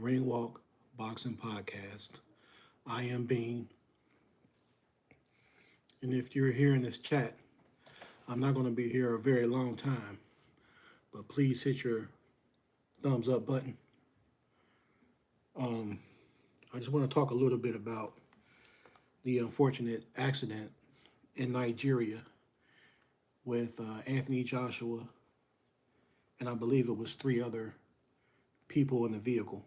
Ringwalk Boxing Podcast. I am Bean, and if you're here in this chat, I'm not going to be here a very long time, but please hit your thumbs up button. Um, I just want to talk a little bit about the unfortunate accident in Nigeria with Anthony Joshua, and I believe it was three other people in the vehicle.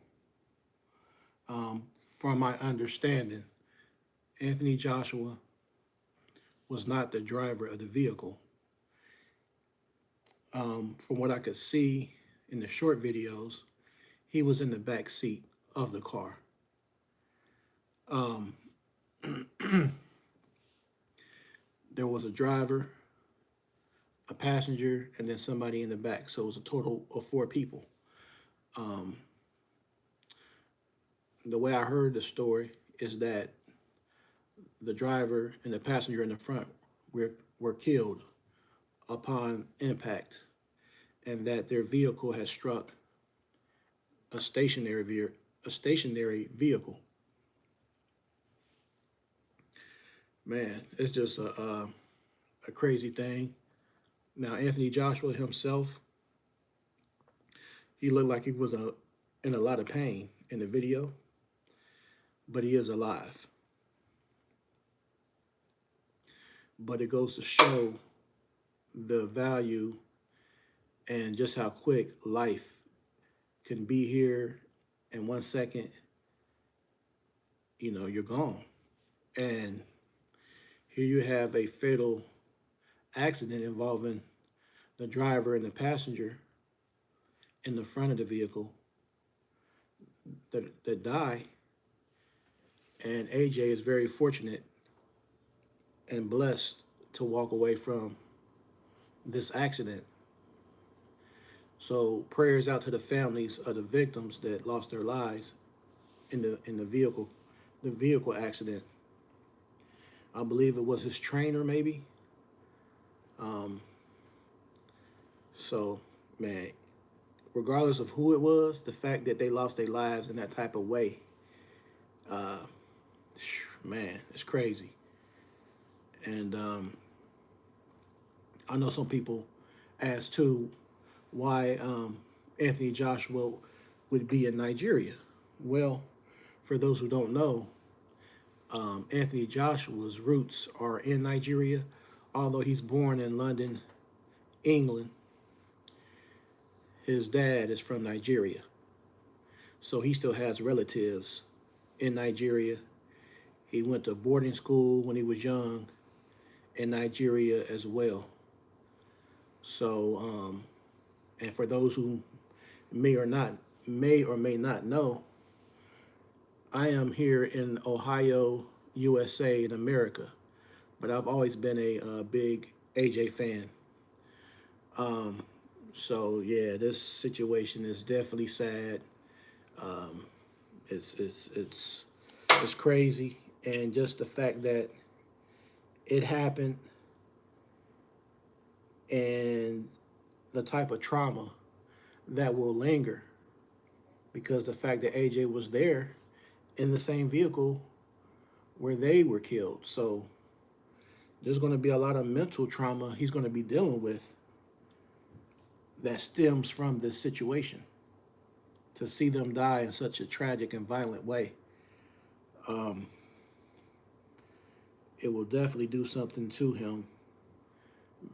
From my understanding, Anthony Joshua was not the driver of the vehicle. From what I could see in the short videos, he was in the back seat of the car. Um, there was a driver, a passenger, and then somebody in the back. So it was a total of four people. Um, the way I heard the story is that the driver and the passenger in the front were killed upon impact, and that their vehicle had struck a stationary vehicle. Man, it's just a crazy thing. Now, Anthony Joshua himself, he looked like he was in a lot of pain in the video, but he is alive. But it goes to show the value and just how quick life can be here in 1 second. You're gone. And here you have a fatal accident involving the driver and the passenger in the front of the vehicle that die. And AJ is very fortunate and blessed to walk away from this accident. So prayers out to the families of the victims that lost their lives in the vehicle accident. I believe it was his trainer, maybe. Um, so, man, regardless of who it was, the fact that they lost their lives in that type of way, uh, man, it's crazy. And I know some people ask too why Anthony Joshua would be in Nigeria. Well, for those who don't know, Anthony Joshua's roots are in Nigeria, although he's born in London, England. His dad is from Nigeria, so he still has relatives in Nigeria. He went to boarding school when he was young in Nigeria as well. So, and for those who may or may not know, I am here in Ohio, USA, in America, but I've always been a big AJ fan. Um, so yeah, this situation is definitely sad. Um, it's crazy, and just the fact that it happened and the type of trauma that will linger, because the fact that AJ was there in the same vehicle where they were killed. So there's going to be a lot of mental trauma he's going to be dealing with that stems from this situation. To see them die in such a tragic and violent way, um, it will definitely do something to him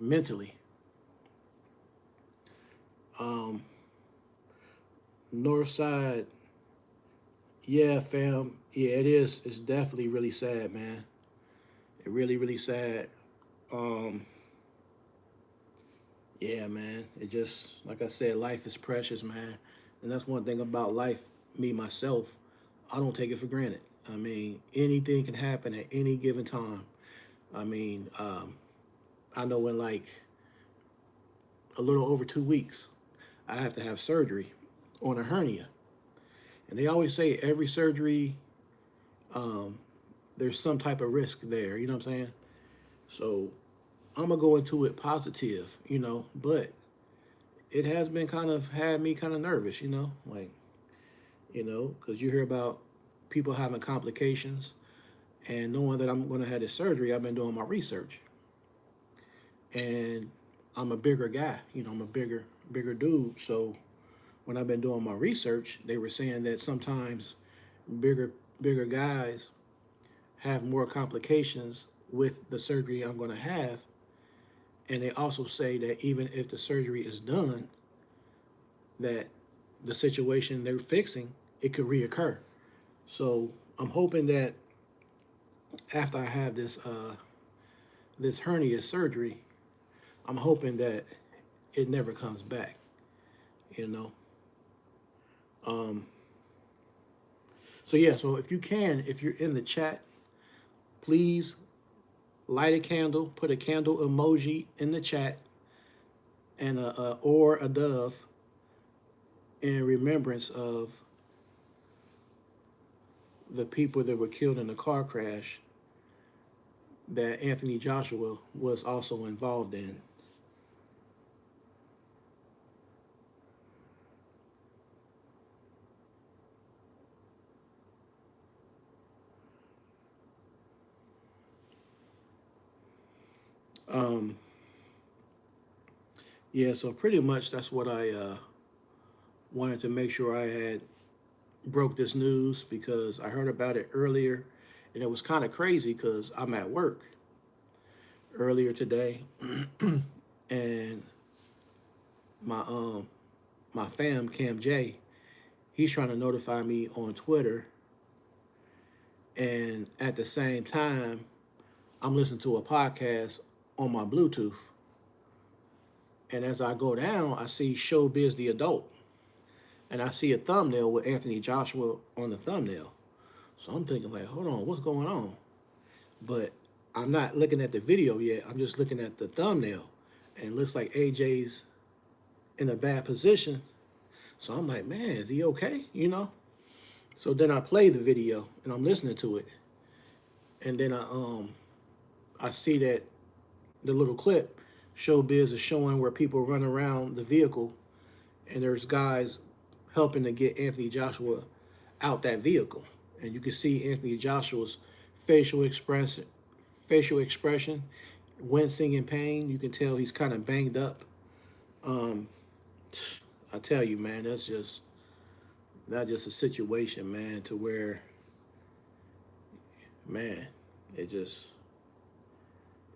mentally. Um, North Side, yeah, fam, yeah, it is. It's definitely really sad, man. It really, really sad. Um, yeah, man. It just, like I said, life is precious, man. And that's one thing about life, me, myself, I don't take it for granted. I mean, anything can happen at any given time. I mean, I know in like a little over 2 weeks, I have to have surgery on a hernia. And they always say every surgery, um, there's some type of risk there. You know what I'm saying? So I'm gonna go into it positive, but it has been kind of had me kind of nervous, like you know, because you hear about people having complications. And knowing that I'm going to have this surgery, I've been doing my research. And I'm a bigger guy, you know, I'm a bigger dude. So when I've been doing my research, they were saying that sometimes bigger, bigger guys have more complications with the surgery I'm going to have. And they also say that even if the surgery is done, that the situation they're fixing, it could reoccur. So I'm hoping that after I have this hernia surgery, I'm hoping that it never comes back. You know. Um, so yeah. So if you can, if you're in the chat, please light a candle, put a candle emoji in the chat, and a or a dove in remembrance of the people that were killed in the car crash that Anthony Joshua was also involved in. Um, yeah, so pretty much that's what I wanted to make sure I had broke this news because I heard about it earlier, and it was kind of crazy because I'm at work earlier today, and my my fam Cam J, he's trying to notify me on Twitter, and at the same time, I'm listening to a podcast on my Bluetooth, and as I go down, I see Showbiz the Adult, and I see a thumbnail with Anthony Joshua on the thumbnail. So I'm thinking like, hold on, what's going on? But I'm not looking at the video yet. I'm just looking at the thumbnail, and it looks like AJ's in a bad position. So I'm like, man, is he okay? You know. So then I play the video and I'm listening to it, and then I see that the little clip, Showbiz is showing where people run around the vehicle, and there's guys helping to get Anthony Joshua out that vehicle, and you can see Anthony Joshua's facial expression, facial expression, wincing in pain. You can tell he's kind of banged up. Um, I tell you, man, that's just not just a situation, man, to where, man, it just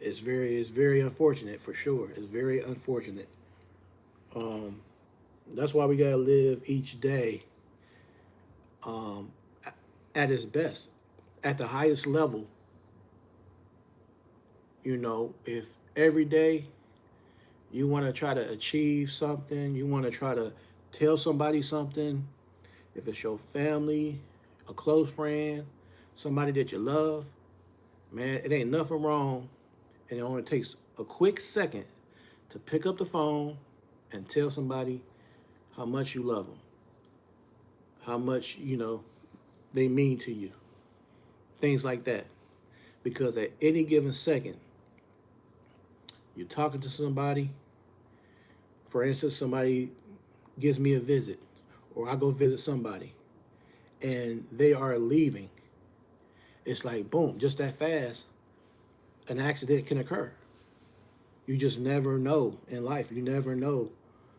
it's very unfortunate for sure. It's very unfortunate. Um, that's why we gotta live each day um, at its best, at the highest level. You know, if every day you want to try to achieve something, you want to try to tell somebody something, if it's your family, a close friend, somebody that you love, man, it ain't nothing wrong. And it only takes a quick second to pick up the phone and tell somebody how much you love them, how much, you know, they mean to you, things like that. Because at any given second, you're talking to somebody, for instance, somebody gives me a visit, or I go visit somebody, and they are leaving. It's like, boom, just that fast, an accident can occur. You just never know in life. You never know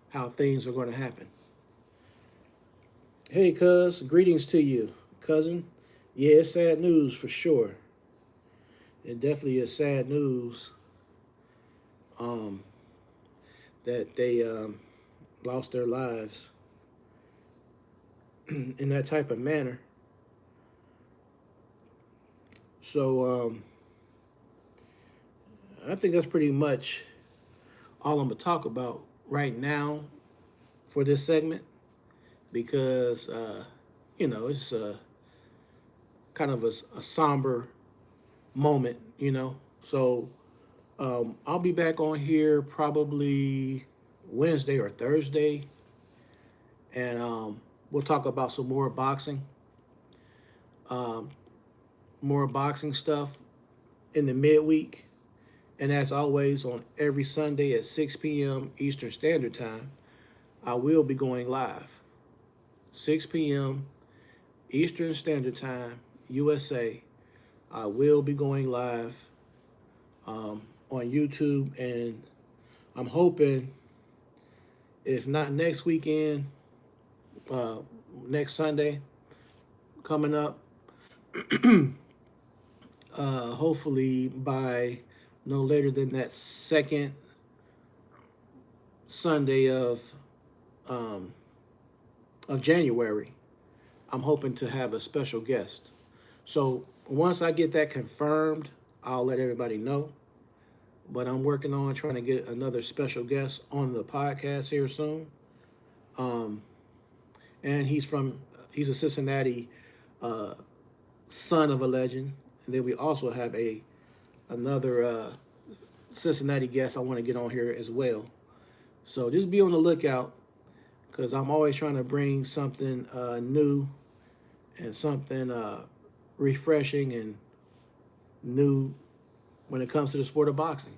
how things are going to happen. Hey, cuz, greetings to you, cousin. Yeah, it's sad news for sure. It definitely is sad news um, that they lost their lives in that type of manner. So I think that's pretty much all I'm going to talk about right now for this segment because, you know, it's kind of a somber moment, you know. So I'll be back on here probably Wednesday or Thursday, and we'll talk about some um, more boxing stuff in the midweek. And as always, on every Sunday at 6 p.m. Eastern Standard Time, I will be going live. 6 p.m. Eastern Standard Time, USA. I will be going live on YouTube, and I'm hoping, if not next weekend, uh, next Sunday coming up, hopefully by no later than that second Sunday um, of January, I'm hoping to have a special guest. So once I get that confirmed, I'll let everybody know. But I'm working on trying to get another special guest on the podcast here soon. Um, and he's a Cincinnati uh, son of a legend. And then we also have another Cincinnati guest I want to get on here as well. So just be on the lookout, because I'm always trying to bring something new and something refreshing and new when it comes to the sport of boxing.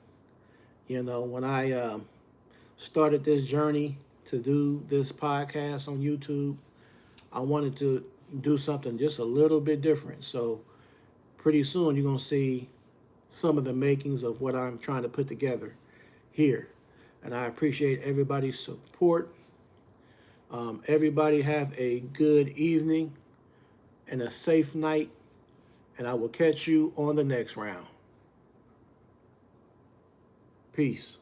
You know, when I started this journey to do this podcast on YouTube, I wanted to do something just a little bit different. So pretty soon you're going to see some of the makings of what I'm trying to put together here. And I appreciate everybody's support. Everybody have a good evening and a safe night. And I will catch you on the next round. Peace.